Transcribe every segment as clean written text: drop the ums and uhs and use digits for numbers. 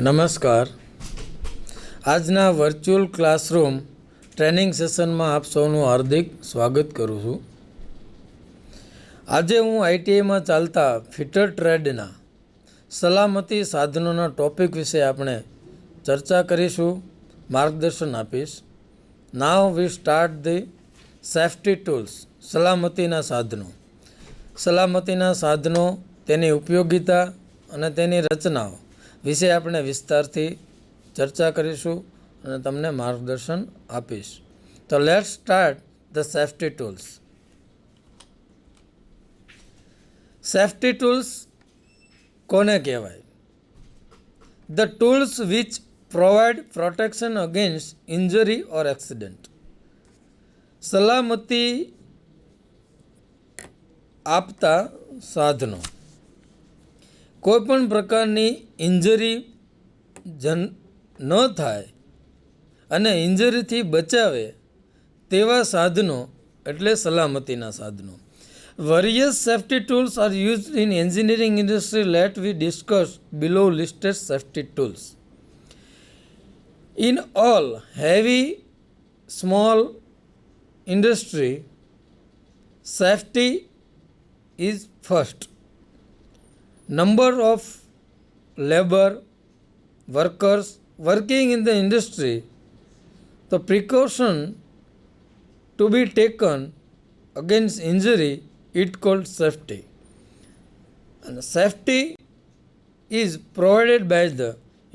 નમસ્કાર. આજના virtual classroom training સેશનમાં આપ સૌનું હાર્દિક સ્વાગત કરું છું. આજે હું આઈટીઆઈમાં ચાલતા ફિટર ટ્રેડના સલામતી સાધનોના ટોપિક વિશે આપણે ચર્ચા કરીશું, માર્ગદર્શન આપીશ. Now we start the safety tools. સલામતીના સાધનો. સલામતીના સાધનો, તેની ઉપયોગિતા અને તેની રચનાઓ વિશે આપણે વિસ્તારથી ચર્ચા કરીશું અને તમને માર્ગદર્શન આપીશ. તો let's start the safety tools. Safety tools કોને કહેવાય? The tools which provide protection against injury or accident. સલામતી આપતા સાધનો. કોઈપણ પ્રકારની ઇન્જરી ન થાય અને ઇન્જરીથી બચાવે તેવા સાધનો એટલે સલામતીના સાધનો. Various safety tools are used in engineering industry. Let we discuss below listed safety tools. In all heavy small industry, safety is first. Number of labor workers working in the industry, the precaution to be taken against injury, it called safety. And safety is provided by the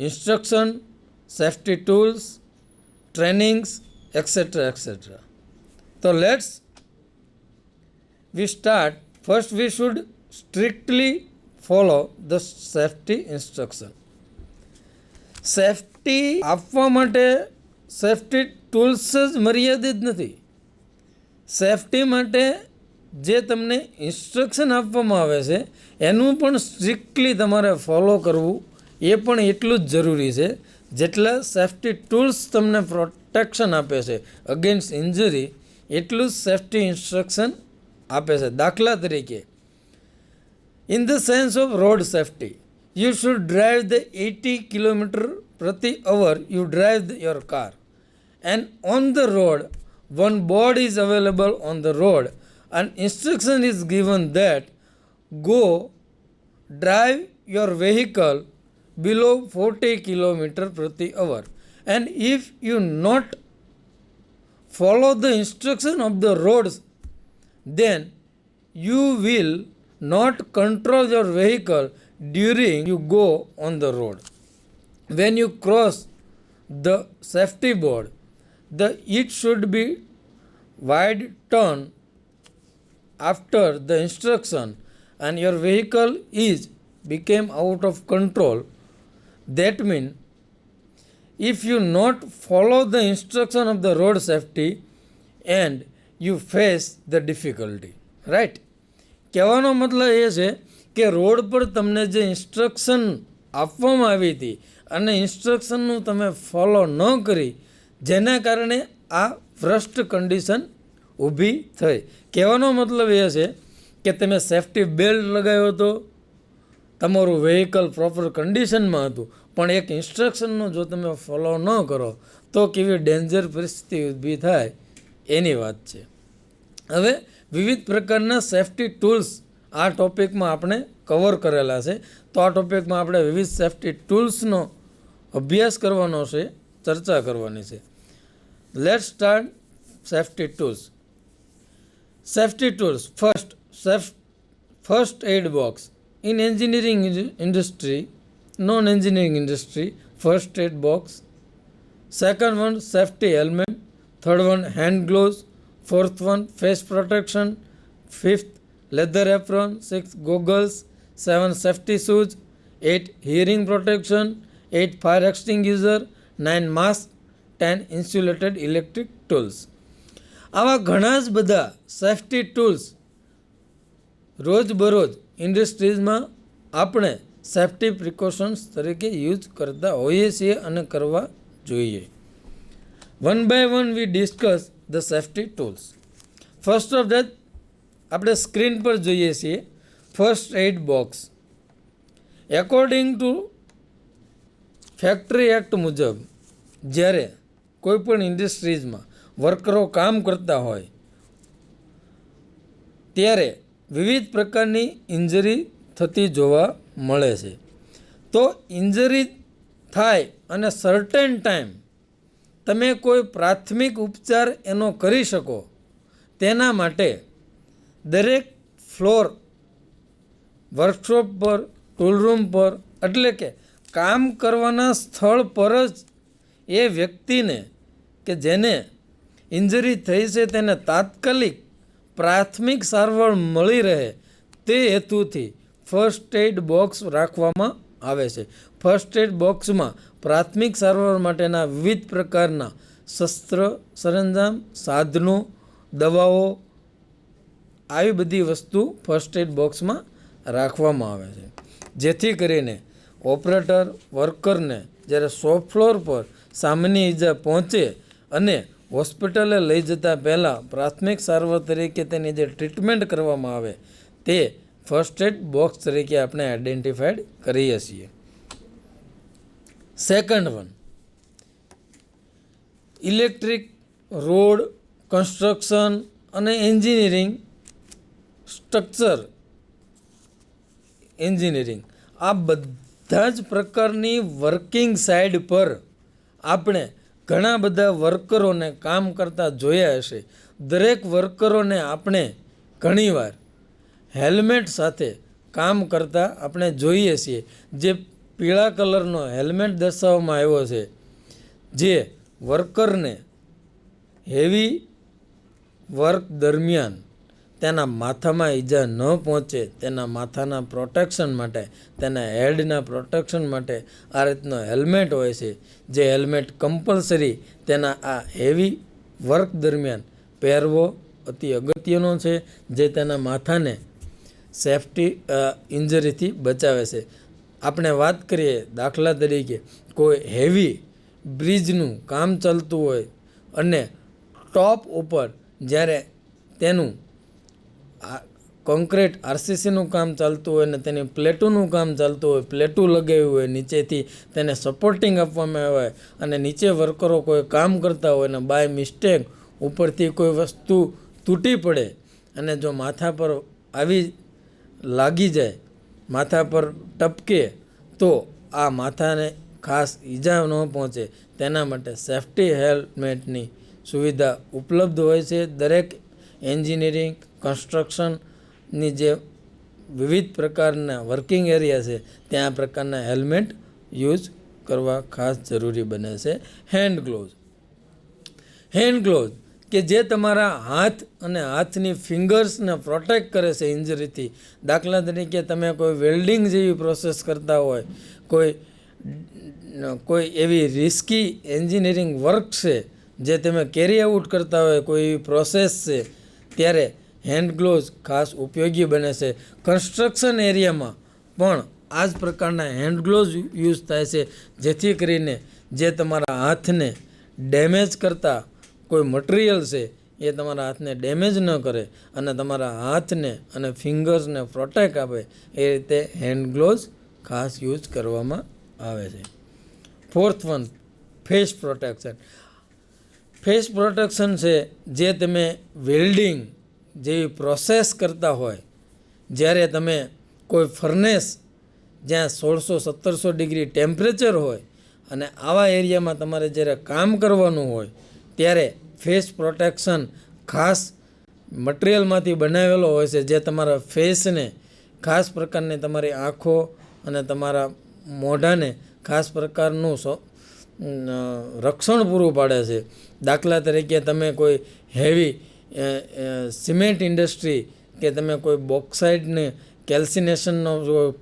instruction, safety tools, trainings, etc. etc. So we start. First we should strictly follow the safety instruction. Safety આપવા માટે safety tools જ મર્યાદિત નથી. Safety માટે જે તમને instruction આપવામાં આવે છે એનું પણ સ્ટ્રિક્ટલી તમારે ફોલો કરવું એ પણ એટલું જ જરૂરી છે જેટલા સેફ્ટી ટૂલ્સ તમને પ્રોટેક્શન આપે છે અગેન્સ્ટ ઇન્જરી, એટલું જ સેફ્ટી ઇન્સ્ટ્રક્શન આપે છે. દાખલા તરીકે, in the sense off road safety, you should drive the 80 km/h you drive your car, and on the road one board is available on the road and instruction is given that go drive your vehicle below 40 km/h, and if you not follow the instruction of the roads, then you will not control your vehicle during you go on the road. When you cross the safety board, it should be wide turn after the instruction and your vehicle is became out of control. That means if you not follow the instruction of the road safety and you face the difficulty, right? કહેવાનો મતલબ એ છે કે road પર તમને જે instruction આપવામાં આવી હતી અને ઇન્સ્ટ્રક્શનનું તમે ફોલો ન કરી, જેના કારણે આ ભ્રષ્ટ કન્ડિશન ઊભી થઈ. કહેવાનો મતલબ એ છે કે તમે સેફ્ટી બેલ્ટ લગાવ્યો હતો, તમારું વ્હીકલ પ્રોપર કન્ડિશનમાં હતું, પણ એક ઇન્સ્ટ્રક્શનનો જો તમે ફોલો ન કરો તો કેવી ડેન્જર પરિસ્થિતિ ઊભી થાય એની વાત છે. હવે વિવિધ પ્રકારના સેફ્ટી ટૂલ્સ આ ટોપિકમાં આપણે કવર કરેલા છે. તો આ ટોપિકમાં આપણે વિવિધ સેફ્ટી ટૂલ્સનો અભ્યાસ કરવાનો છે, ચર્ચા કરવાની છે. Let's start safety tools. Safety tools. First aid box. In engineering industry, non-engineering industry, first aid box. Second one, safety helmet. Third one, hand gloves. Fourth one, face protection. Fifth, leather apron. Sixth, goggles. 7, safety shoes. 8, hearing protection. 8, fire extinguisher. 9, mask. 10, insulated electric tools. આવા ઘણા જ બધા safety tools રોજબરોજ ઇન્ડસ્ટ્રીઝમાં આપણે safety precautions તરીકે use કરતા હોઈએ છીએ અને કરવા જોઈએ. One by one we discuss the safety tools. First of that આપણે સ્ક્રીન પર જોઈએ છીએ first aid box. According to factory act મુજબ જ્યારે કોઈ પણ ઇન્ડસ્ટ્રીઝમાં વર્કરો કામ કરતા હોય ત્યારે વિવિધ પ્રકારની ઇન્જરી થતી જોવા મળે છે. તો ઇન્જરી થાય અને સર્ટેન ટાઈમ તમે કોઈ પ્રાથમિક ઉપચાર એનો કરી શકો તેના માટે દરેક ફ્લોર, વર્કશોપ પર, ટૂલરૂમ પર, એટલે કે કામ કરવાના સ્થળ પર જ એ વ્યક્તિને કે જેને ઇન્જરી થઈ છે તેને તાત્કાલિક પ્રાથમિક સારવાર મળી રહે તે હેતુથી ફર્સ્ટ એડ બોક્સ રાખવામાં આવે છે. ફર્સ્ટ એડ બોક્સમાં પ્રાથમિક સારવાર માટેના વિવિધ પ્રકારના શસ્ત્ર, સરંજામ, સાધનો, દવાઓ, આવી બધી વસ્તુ ફર્સ્ટ એડ બોક્સમાં રાખવામાં આવે છે, જેથી કરીને ઓપરેટર વર્કરને જ્યારે શોપ ફ્લોર પર સામાન્ય ઈજા પહોંચે અને હોસ્પિટલે લઈ જતા પહેલાં પ્રાથમિક સારવાર તરીકે તેની જે ટ્રીટમેન્ટ કરવામાં આવે તે ફર્સ્ટ એડ બોક્સ તરીકે આપણે આઈડેન્ટિફાઈડ કરીએ છીએ. Second one, electric, road, construction અને એન્જિનિયરિંગ, સ્ટ્રક્ચર એન્જિનિયરિંગ, આ બધા જ પ્રકારની વર્કિંગ સાઇડ પર આપણે ઘણા બધા વર્કરોને કામ કરતા જોયા હશે. દરેક વર્કરોને આપણે ઘણીવાર હેલ્મેટ સાથે કામ કરતા આપણે જોઈએ છીએ. જે પીળા કલરનો હેલ્મેટ દર્શાવવામાં આવ્યો છે, જે વર્કરને હેવી વર્ક દરમિયાન તેના માથામાં ઈજા ન પહોંચે તેના માથાના પ્રોટેક્શન માટે, તેના હેડના પ્રોટેક્શન માટે આ રીતનો હેલ્મેટ હોય છે, જે હેલ્મેટ કમ્પલસરી તેના આ હેવી વર્ક દરમિયાન પહેરવો અતિ અગત્યનો છે, જે તેના માથાને સેફટી ઇન્જરીથી બચાવે છે. આપણે વાત કરીએ દાખલા તરીકે કોઈ હેવી બ્રિજનું કામ ચાલતું હોય અને ટોપ ઉપર જ્યારે તેનું કોન્ક્રીટ આરસીસીનું કામ ચાલતું હોય અને તેની પ્લેટોનું કામ ચાલતું હોય, પ્લેટું લગાવ્યું હોય, નીચેથી તેને સપોર્ટિંગ આપવામાં આવે અને નીચે વર્કરો કોઈ કામ કરતા હોય અને બાય મિસ્ટેક ઉપરથી કોઈ વસ્તુ તૂટી પડે અને જો માથા પર આવી લાગી જાય, માથા પર ટપકે, તો આ માથાને ખાસ ઈજા ન પહોંચે તેના માટે સેફ્ટી હેલ્મેટની સુવિધા ઉપલબ્ધ હોય છે. દરેક એન્જિનિયરિંગ, કન્સ્ટ્રક્શનની જે વિવિધ પ્રકારના વર્કિંગ એરિયા છે ત્યાં આ પ્રકારના હેલ્મેટ યુઝ કરવા ખાસ જરૂરી બને છે. હેન્ડ ગ્લોવ્સ, હેન્ડ ગ્લોવ્સ કે જે તમારા હાથ અને હાથની ફિંગર્સને પ્રોટેક્ટ કરે છે ઇન્જરીથી. દાખલા તરીકે તમે કોઈ વેલ્ડિંગ જેવી પ્રોસેસ કરતા હોય, કોઈ એવી રિસ્કી એન્જિનિયરિંગ વર્ક છે જે તમે કેરી આઉટ કરતા હોય, કોઈ એવી પ્રોસેસ છે, ત્યારે હેન્ડ ગ્લોવ્સ ખાસ ઉપયોગી બને છે. કન્સ્ટ્રક્શન એરિયામાં પણ આ જ પ્રકારના હેન્ડ ગ્લોવ્સ યુઝ થાય છે, જેથી કરીને જે તમારા હાથને ડેમેજ કરતા કોઈ મટીરિયલ છે એ તમારા હાથને ડેમેજ ન કરે અને તમારા હાથને અને ફિંગર્સને પ્રોટેક્ટ આપે, એ રીતે હેન્ડ ગ્લોવ્સ ખાસ યુઝ કરવામાં આવે છે. Fourth one, face protection. Face protection છે જે તમે વેલ્ડિંગ જેવી પ્રોસેસ કરતા હોય, જ્યારે તમે કોઈ ફર્નેસ જ્યાં 1600-1700 ડિગ્રી ટેમ્પરેચર હોય અને આવા એરિયામાં તમારે જ્યારે કામ કરવાનું હોય ત્યારે ફેસ પ્રોટેક્શન ખાસ મટીરિયલમાંથી બનાવેલો હોય છે, જે તમારા ફેસને ખાસ પ્રકારની, તમારી આંખો અને તમારા મોઢાને ખાસ પ્રકારનું રક્ષણ પૂરું પાડે છે. દાખલા તરીકે તમે કોઈ હેવી સિમેન્ટ ઇન્ડસ્ટ્રી કે તમે કોઈ બોક્સાઇડને કેલ્સિનેશનનો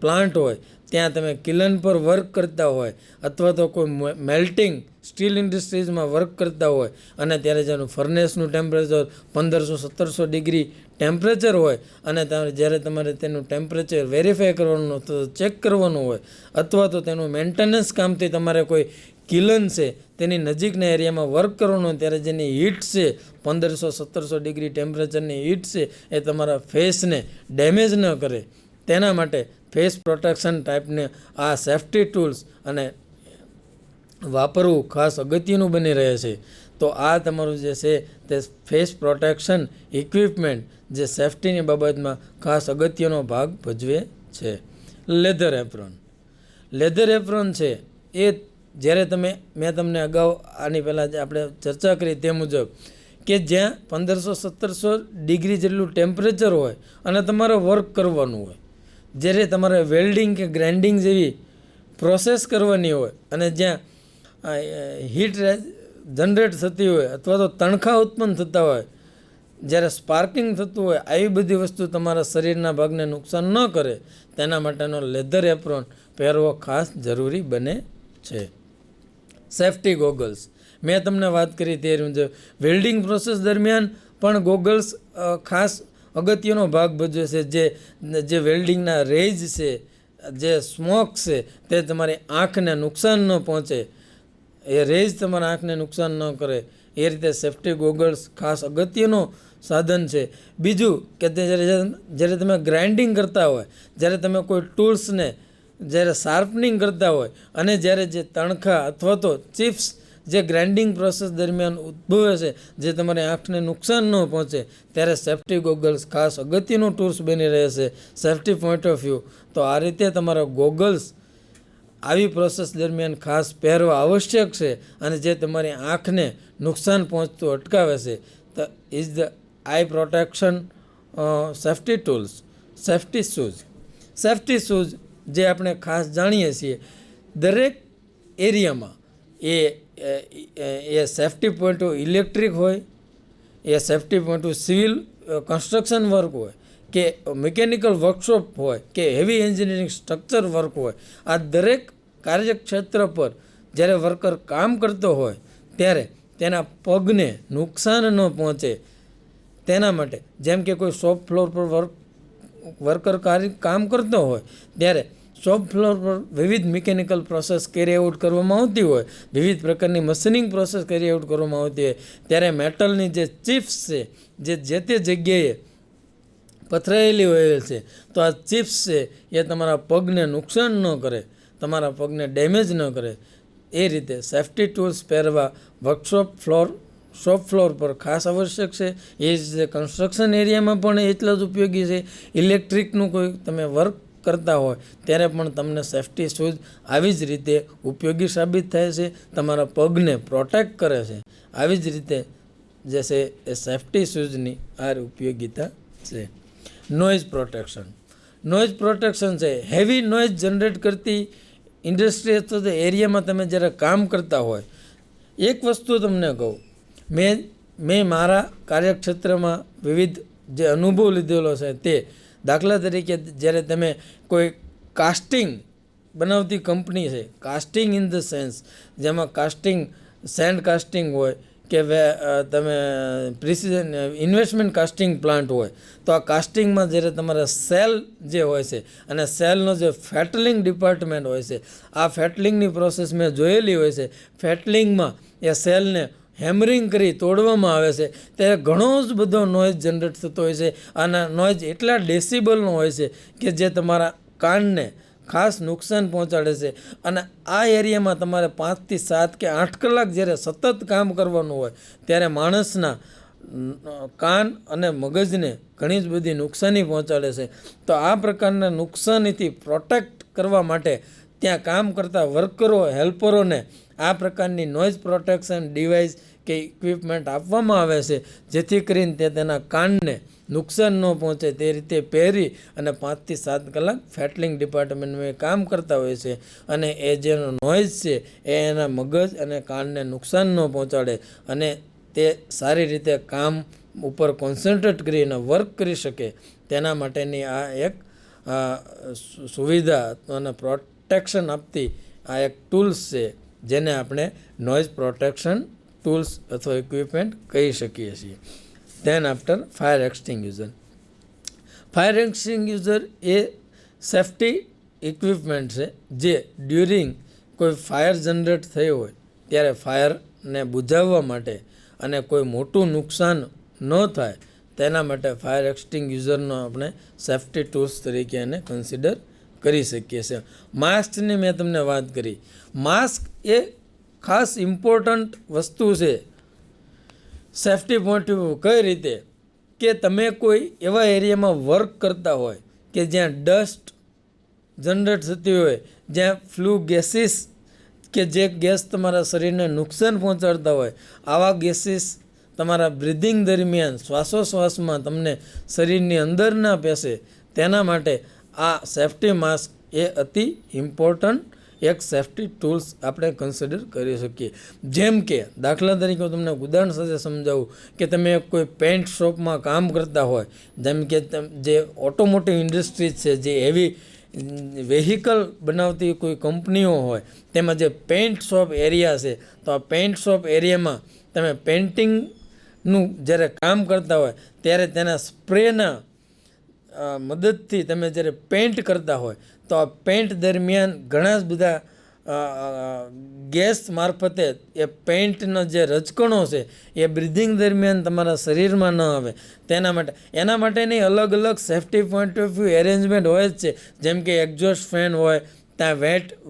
પ્લાન્ટ હોય ત્યાં તમે કિલન પર વર્ક કરતા હોય, અથવા તો કોઈ મેલ્ટિંગ સ્ટીલ ઇન્ડસ્ટ્રીઝમાં વર્ક કરતા હોય અને ત્યારે જેનું ફર્નેસનું ટેમ્પરેચર 1500-1700 ડિગ્રી ટેમ્પરેચર હોય અને જ્યારે તમારે તેનું ટેમ્પરેચર વેરીફાઈ કરવાનું, તો ચેક કરવાનું હોય, અથવા તો તેનું મેન્ટેનન્સ કામથી તમારે કોઈ કિલન છે તેની નજીકના એરિયામાં વર્ક કરવાનું હોય, ત્યારે જેની હીટ છે 1500-1700 ડિગ્રી ટેમ્પરેચરની હીટ છે એ તમારા ફેસને ડેમેજ ન કરે તેના માટે ફેસ પ્રોટેક્શન ટાઈપને આ સેફ્ટી ટૂલ્સ અને વાપરવું ખાસ અગત્યનું બની રહે છે. તો આ તમારું જે છે તે ફેસ પ્રોટેક્શન ઇક્વિપમેન્ટ જે સેફટીની બાબતમાં ખાસ અગત્યનો ભાગ ભજવે છે. Leather apron. લેધર એપ્રોન છે એ જ્યારે મેં તમને અગાઉ આની પહેલાં જે આપણે ચર્ચા કરી તે મુજબ કે જ્યાં 1500-1700 ડિગ્રી જેટલું ટેમ્પરેચર હોય અને તમારે વર્ક કરવાનું હોય, જ્યારે તમારે વેલ્ડિંગ કે ગ્રાઇન્ડિંગ જેવી પ્રોસેસ કરવાની હોય અને જ્યાં હીટ જનરેટ થતી હોય અથવા તો તણખા ઉત્પન્ન થતા હોય, જ્યારે સ્પાર્કિંગ થતું હોય, આવી બધી વસ્તુ તમારા શરીરના ભાગને નુકસાન ન કરે તેના માટેનો લેધર એપ્રોન પહેરવો ખાસ જરૂરી બને છે. Safety goggles. મેં તમને વાત કરી તે મુજબ વેલ્ડિંગ પ્રોસેસ દરમિયાન પણ ગોગલ્સ ખાસ અગત્યનો ભાગ ભજવે છે. જે વેલ્ડિંગના રેજ છે, જે સ્મોક છે, તે તમારી આંખને નુકસાન ન પહોંચે, એ રેજ તમારા આંખને નુકસાન ન કરે, એ રીતે સેફ્ટી ગોગલ્સ ખાસ અગત્યનો સાધન છે. બીજું કે જ્યારે તમે ગ્રાઇન્ડિંગ કરતા હોય, જ્યારે તમે કોઈ ટૂલ્સને જ્યારે શાર્પનિંગ કરતા હોય અને જ્યારે જે તણખા અથવા તો ચિપ્સ જે ગ્રાઇન્ડિંગ પ્રોસેસ દરમિયાન ઉદ્ભવે છે, જે તમારી આંખને નુકસાન ન પહોંચે, ત્યારે સેફ્ટી ગોગલ્સ ખાસ અગત્યનું ટૂલ્સ બની રહે છે સેફ્ટી પોઈન્ટ ઓફ વ્યૂ. તો આ રીતે તમારા ગોગલ્સ આવી પ્રોસેસ દરમિયાન ખાસ પહેરવા આવશ્યક છે અને જે તમારી આંખને નુકસાન પહોંચતું અટકાવે છે. તો is the eye protection safety tools. Safety shoes. Safety shoes જે આપણે ખાસ જાણીએ છીએ, દરેક એરિયામાં એ સેફ્ટી પોઈન્ટ ઓફ ઇલેક્ટ્રિક હોય, એ safety point of civil construction work હોય કે મિકેનિકલ વર્કશોપ હોય કે હેવી એન્જિનિયરિંગ સ્ટ્રક્ચર વર્ક હોય, આ દરેક કાર્યક્ષેત્ર પર જ્યારે વર્કર કામ કરતો હોય ત્યારે તેના પગને નુકસાન ન પહોંચે તેના માટે, જેમ કે કોઈ શોપ ફ્લોર પર વર્કર કામ કરતો હોય ત્યારે શોપ ફ્લોર પર વિવિધ મિકેનિકલ પ્રોસેસ કેરી આઉટ કરવામાં આવતી હોય, વિવિધ પ્રકારની મશીનિંગ પ્રોસેસ કેરી આઉટ કરવામાં આવતી હોય, ત્યારે મેટલની જે ચિપ્સ છે જે તે જગ્યાએ પથરાયેલી હોય છે, તો આ ચિપ્સ છે એ તમારા પગને નુકસાન ન કરે, તમારા પગને ડેમેજ ન કરે. એ રીતે સેફ્ટી ટૂલ્સ પહેરવા શોપ ફ્લોર પર ખાસ આવશ્યક છે. એ જ રીતે કન્સ્ટ્રક્શન એરિયામાં પણ એટલા જ ઉપયોગી છે. ઇલેક્ટ્રિકનું કોઈ તમે વર્ક કરતા હોય ત્યારે પણ તમને સેફ્ટી શૂઝ આવી જ રીતે ઉપયોગી સાબિત થાય છે, તમારા પગને પ્રોટેક્ટ કરે છે. આવી જ રીતે જે છે એ સેફ્ટી શૂઝની આ ઉપયોગિતા છે. Noise protection. નોઇઝ પ્રોટેક્શન છે હેવી નોઇઝ જનરેટ કરતી ઇન્ડસ્ટ્રી અથવા તો એરિયામાં તમે જ્યારે કામ કરતા હોય. એક વસ્તુ તમને કહું, મેં મારા કાર્યક્ષેત્રમાં વિવિધ જે અનુભવ લીધેલો છે તે, દાખલા તરીકે જ્યારે તમે કોઈ કાસ્ટિંગ બનાવતી કંપની છે, કાસ્ટિંગ ઇન ધ સેન્સ જેમાં કાસ્ટિંગ સેન્ડ કાસ્ટિંગ હોય કે તમે પ્રિસિઝન ઇન્વેસ્ટમેન્ટ કાસ્ટિંગ પ્લાન્ટ હોય, તો આ કાસ્ટિંગમાં જ્યારે તમારા સેલ જે હોય છે અને સેલનો જે ફેટલિંગ ડિપાર્ટમેન્ટ હોય છે, આ ફેટલિંગની પ્રોસેસ મેં જોયેલી હોય છે. ફેટલિંગમાં એ સેલને હેમરિંગ કરી તોડવામાં આવે છે ત્યારે ઘણો જ બધો નોઇઝ જનરેટ થતો હોય છે. અને નોઇઝ એટલા ડેસિબલનો હોય છે કે જે તમારા કાનને ખાસ નુકસાન પહોંચાડે છે. અને આ એરિયામાં તમારે 5 થી 7 કે 8 કલાક જ્યારે સતત કામ કરવાનું હોય ત્યારે માણસના કાન અને મગજને ઘણી જ બધી નુકસાની પહોંચાડે છે. તો આ પ્રકારના નુકસાનીથી પ્રોટેક્ટ કરવા માટે ત્યાં કામ કરતા વર્કરો, હેલ્પરોને આ પ્રકારની નોઇઝ પ્રોટેક્શન ડિવાઇસ કે ઇક્વિપમેન્ટ આપવામાં આવે છે, જેથી કરીને તે તેના કાનને નુકસાન ન પહોંચે તે રીતે પહેરી અને 5 થી 7 કલાક ફેટલિંગ ડિપાર્ટમેન્ટમાં કામ કરતા હોય છે. અને એ જેનો નોઇઝ છે એ એના મગજ અને કાનને નુકસાન ન પહોંચાડે અને તે સારી રીતે કામ ઉપર કોન્સન્ટ્રેટ કરીને વર્ક કરી શકે તેના માટેની આ એક સુવિધા અને પ્રોટેક્શન આપતી આ એક ટૂલ્સ છે, જેને આપણે નોઇઝ પ્રોટેક્શન ટૂલ્સ અથવા ઇક્વિપમેન્ટ કહી શકીએ છીએ. Then after fire extinguisher. Fire extinguisher એ સેફ્ટી ઇક્વિપમેન્ટ છે જે ડ્યુરિંગ કોઈ ફાયર જનરેટ થઈ હોય ત્યારે ફાયરને બુઝાવવા માટે અને કોઈ મોટું નુકસાન ન થાય તેના માટે ફાયર એક્સટિંગ્યુઝરનો આપણે સેફ્ટી ટૂલ્સ તરીકે એને કન્સિડર કરી શકીએ છીએ. માસ્કની મેં તમને વાત કરી. માસ્ક એ ખાસ ઇમ્પોર્ટન્ટ વસ્તુ છે સેફ્ટી પોઈન્ટ ઓફ વ્યૂ. કઈ રીતે કે તમે કોઈ એવા એરિયામાં વર્ક કરતા હોય કે જ્યાં ડસ્ટ જનરેટ થતી હોય, જ્યાં ફ્લુ ગેસીસ કે જે ગેસ તમારા શરીરને નુકસાન પહોંચાડતા હોય, આવા ગેસીસ તમારા બ્રિધિંગ દરમિયાન શ્વાસોશ્વાસમાં તમને શરીરની અંદર ના પેસે, તેના માટે આ સેફ્ટી માસ્ક એ અતિ ઇમ્પોર્ટન્ટ એક સેફ્ટી ટૂલ્સ આપણે કન્સિડર કરી શકીએ. જેમ કે દાખલા તરીકે હું તમને ઉદાહરણ સાથે સમજાવું કે તમે કોઈ પેન્ટ શોપમાં કામ કરતા હોય, જેમ કે જે ઓટોમોટિવ ઇન્ડસ્ટ્રીઝ છે, જે હેવી વેહિકલ બનાવતી કોઈ કંપનીઓ હોય, તેમાં જે પેન્ટ શોપ એરિયા છે, તો આ પેન્ટ શોપ એરિયામાં તમે પેઇન્ટિંગનું જ્યારે કામ કરતા હોય ત્યારે તેના સ્પ્રેના મદદથી તમે જ્યારે પેઇન્ટ કરતા હોય તો આ પેઇન્ટ દરમિયાન ઘણા જ બધા ગેસ મારફતે એ પેઇન્ટના જે રજકણો છે એ બ્રિધિંગ દરમિયાન તમારા શરીરમાં ન આવે. એના માટેની અલગ અલગ safety point of view arrangement હોય જ છે. જેમ કે એક્ઝોસ્ટ ફેન હોય, ત્યાં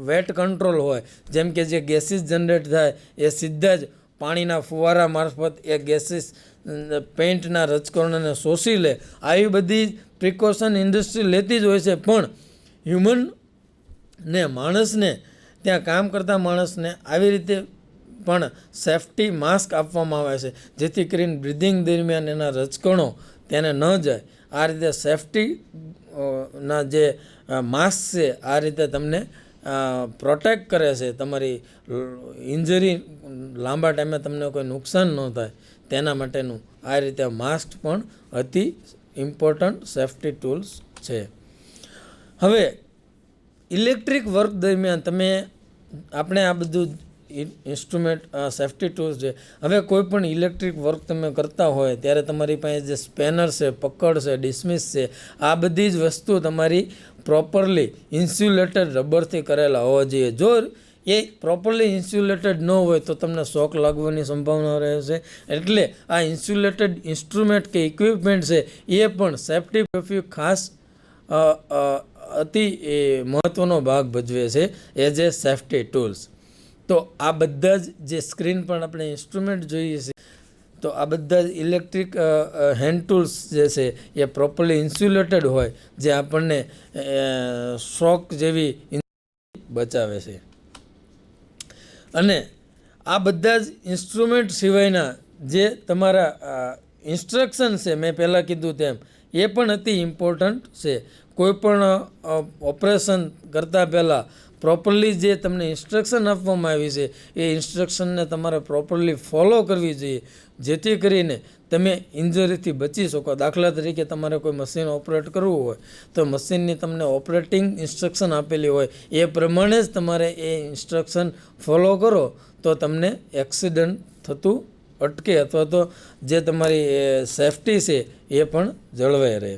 વેટ કંટ્રોલ હોય, જેમ કે જે ગેસીસ જનરેટ થાય એ સીધા જ પાણીના ફુવારા મારફત એ ગેસીસ પેઇન્ટના રજકણોને શોષી લે. આવી બધી પ્રિકોશન ઇન્ડસ્ટ્રી લેતી જ હોય છે, પણ હ્યુમનને માણસને ત્યાં કામ કરતા માણસને આવી રીતે પણ સેફ્ટી માસ્ક આપવામાં આવે છે, જેથી કરીને બ્રિધિંગ દરમિયાન એના રજકણો તેને ન જાય. આ રીતે સેફ્ટી ના જે માસ્ક છે આ રીતે તમને પ્રોટેક્ટ કરે છે. તમારી ઇન્જરી લાંબા ટાઈમે તમને કોઈ નુકસાન ન થાય તેના માટેનું આ રીતે માસ્ક પણ અતિ ઇમ્પોર્ટન્ટ સેફ્ટી ટૂલ્સ છે. હવે ઇલેક્ટ્રિક વર્ક દરમિયાન આપણે આ બધું ઇન્સ્ટ્રુમેન્ટ સેફ્ટી ટૂલ્સ છે. હવે કોઈ પણ ઇલેક્ટ્રિક વર્ક તમે કરતા હોય ત્યારે તમારી પાસે જે સ્પેનર છે, પકડ છે, ડિસમિસ છે, આ બધી જ વસ્તુ તમારી પ્રોપરલી ઇન્સ્યુલેટેડ રબરથી કરેલા હોવા જોઈએ. જો એ પ્રોપરલી ઇન્સ્યુલેટેડ ન હોય તો તમને શોક લાગવાની સંભાવના રહે છે. એટલે આ ઇન્સ્યુલેટેડ ઇન્સ્ટ્રુમેન્ટ કે ઇક્વિપમેન્ટ છે એ પણ સેફ્ટી પરફ્યુ ખાસ અતિ મહત્ત્વનો ભાગ ભજવે છે એઝ એ સેફ્ટી ટૂલ્સ. તો આ બધા જ જે સ્ક્રીન પર આપણે ઇન્સ્ટ્રુમેન્ટ જોઈએ છે, તો આ બધા જ ઇલેક્ટ્રિક હેન્ડ ટૂલ્સ જે છે એ પ્રોપરલી ઇન્સ્યુલેટેડ હોય, જે આપણને શોક જેવી બચાવે છે. અને આ બધા જ ઇન્સ્ટ્રુમેન્ટ સિવાયના જે તમારા ઇન્સ્ટ્રક્શન છે, મેં પહેલાં કીધું તેમ, એ પણ અતિ ઇમ્પોર્ટન્ટ છે. કોઈ પણ ઓપરેશન કરતાં પહેલાં પ્રોપરલી જે તમને ઇન્સ્ટ્રક્શન આપવામાં આવી છે એ ઇન્સ્ટ્રક્શનને તમારે પ્રોપરલી ફોલો કરવી જોઈએ, જેથી કરીને તમે ઇન્જરીથી બચી શકો. દાખલા તરીકે તમારે કોઈ મશીન ઓપરેટ કરવું હોય તો મશીનની તમને ઓપરેટિંગ ઇન્સ્ટ્રક્શન આપેલી હોય એ પ્રમાણે જ તમારે એ ઇન્સ્ટ્રક્શન ફોલો કરો તો તમને એક્સિડન્ટ થતું અટકે, અથવા તો જે તમારી સેફ્ટી છે એ પણ જળવાઈ રહે.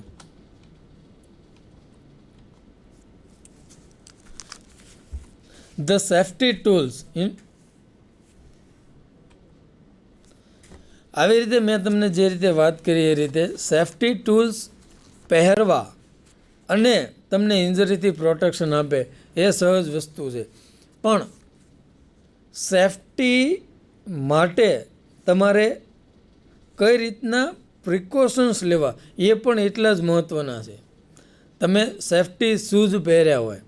ધ સેફ્ટી ટૂલ્સ આવી રીતે મેં તમને જે રીતે વાત કરી એ રીતે સેફ્ટી ટૂલ્સ પહેરવા અને તમને ઇન્જરીથી પ્રોટેક્શન આપે એ સહજ વસ્તુ છે. પણ સેફ્ટી માટે તમારે કઈ રીતના પ્રિકોશન્સ લેવા એ પણ એટલા જ મહત્ત્વના છે. તમે સેફ્ટી શૂઝ પહેર્યા હોય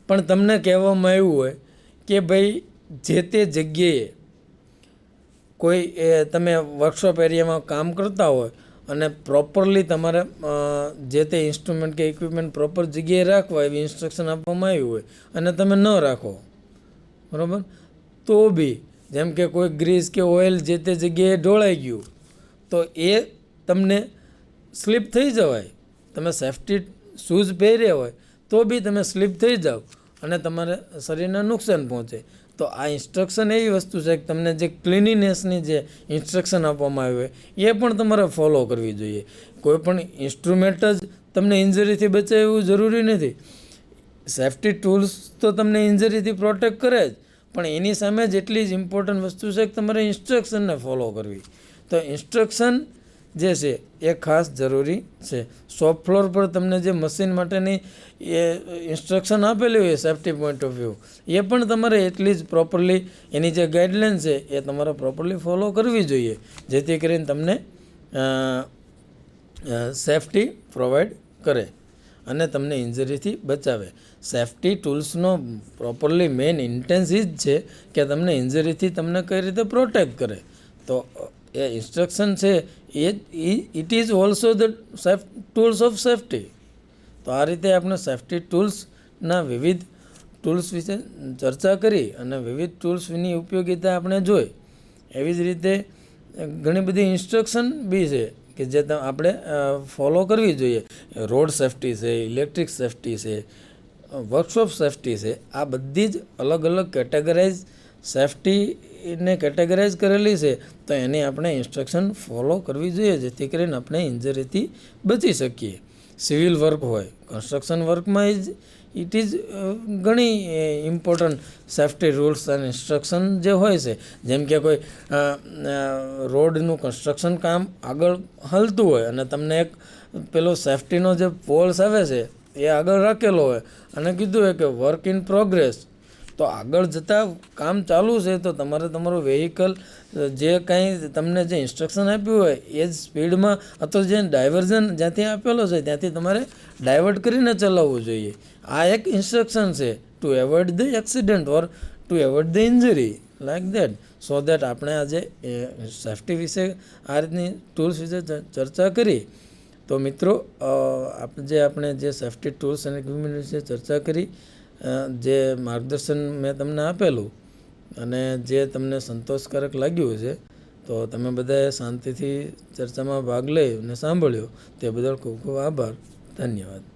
પણ તમને કહેવામાં આવ્યું હોય કે ભાઈ જે તે જગ્યાએ કોઈ તમે વર્કશોપ એરિયામાં કામ કરતા હોય અને પ્રોપરલી તમારે જે તે ઇન્સ્ટ્રુમેન્ટ કે ઇક્વિપમેન્ટ પ્રોપર જગ્યાએ રાખવા એવી ઇન્સ્ટ્રક્શન આપવામાં આવી હોય અને તમે ન રાખો, બરાબર, તો બી જેમ કે કોઈ ગ્રીસ કે ઓઇલ જે તે જગ્યાએ ઢોળાઈ ગયું તો એ તમને સ્લીપ થઈ જવાય. તમે સેફ્ટી શૂઝ પહેર્યા હોય તો બી તમે સ્લીપ થઈ જાઓ અને તમારે શરીરને નુકસાન પહોંચે. તો આ ઇન્સ્ટ્રક્શન એવી વસ્તુ છે કે તમને જે ક્લિનિનેસની જે ઇન્સ્ટ્રક્શન આપવામાં આવી હોય એ પણ તમારે ફોલો કરવી જોઈએ. કોઈ પણ ઇન્સ્ટ્રુમેન્ટ જ તમને ઇન્જરીથી બચાવે એવું જરૂરી નથી. સેફ્ટી ટૂલ્સ તો તમને ઇન્જરીથી પ્રોટેક્ટ કરે જ, પણ એની સામે જ એટલી જ ઇમ્પોર્ટન્ટ વસ્તુ છે કે તમારે ઇન્સ્ટ્રક્શનને ફોલો કરવી. તો ઇન્સ્ટ્રક્શન જે છે એ ખાસ જરૂરી છે. શોપ ફ્લોર પર તમને જે મશીન માટેની એ ઇન્સ્ટ્રક્શન આપેલી હોય સેફ્ટી પોઈન્ટ ઓફ વ્યૂ, એ પણ તમારે એટલી જ પ્રોપરલી એની જે ગાઈડલાઇન છે એ તમારે પ્રોપરલી ફોલો કરવી જોઈએ, જેથી કરીને તમને સેફ્ટી પ્રોવાઈડ કરે અને તમને ઇન્જરીથી બચાવે. સેફ્ટી ટૂલ્સનો પ્રોપરલી મેઇન ઇન્ટેન્સ એ જ છે કે તમને ઇન્જરીથી તમને કઈ રીતે પ્રોટેક્ટ કરે. તો એ ઇન્સ્ટ્રક્શન છે it is also the tools of safety. તો આ રીતે આપણે સેફ્ટી ટૂલ્સના વિવિધ ટૂલ્સ વિશે ચર્ચા કરી અને વિવિધ ટૂલ્સની ઉપયોગિતા આપણે જોઈ. એવી જ રીતે ઘણી બધી ઇન્સ્ટ્રક્શન બી છે કે જે આપણે ફોલો કરવી જોઈએ. રોડ સેફ્ટી છે, ઇલેક્ટ્રિક સેફ્ટી છે, વર્કશોપ સેફ્ટી છે, આ બધી જ અલગ અલગ કેટેગરાઇઝ સેફ્ટીને કેટેગરાઇઝ કરેલી છે. તો એની આપણે ઇન્સ્ટ્રક્શન ફોલો કરવી જોઈએ, જેથી કરીને આપણે ઇન્જરીથી બચી શકીએ. સિવિલ વર્ક હોય, કન્સ્ટ્રક્શન વર્કમાં ઇટ ઇઝ ઘણી ઇમ્પોર્ટન્ટ સેફ્ટી રૂલ્સ અને ઇન્સ્ટ્રક્શન જે હોય છે. જેમ કે કોઈ રોડનું કન્સ્ટ્રક્શન કામ આગળ હાલતું હોય અને તમને એક પેલો સેફ્ટીનો જે પોલ્સ આવે છે એ આગળ રાખેલો હોય અને કીધું હોય કે વર્ક ઇન પ્રોગ્રેસ, તો આગળ જતાં કામ ચાલુ છે તો તમારે તમારું વેહિકલ જે કાંઈ તમને જે ઇન્સ્ટ્રક્શન આપ્યું હોય એ જ સ્પીડમાં અથવા જે ડાયવર્ઝન જ્યાંથી આપેલો છે ત્યાંથી તમારે ડાયવર્ટ કરીને ચલાવવું જોઈએ. આ એક ઇન્સ્ટ્રક્શન છે two avoid the accident or two avoid the injury like that. So that આપણે આજે સેફ્ટી વિશે આ રીતની ટૂલ્સ વિશે ચર્ચા કરી. તો મિત્રો આપણે જે સેફ્ટી ટૂલ્સ અને ઇક્વિપમેન્ટ વિશે ચર્ચા કરી, જે માર્ગદર્શન મેં તમને આપેલું અને જે તમને સંતોષકારક લાગ્યું છે, તો તમે બધાએ શાંતિથી ચર્ચામાં ભાગ લઈ અને સાંભળ્યો તે બદલ ખૂબ ખૂબ આભાર. ધન્યવાદ.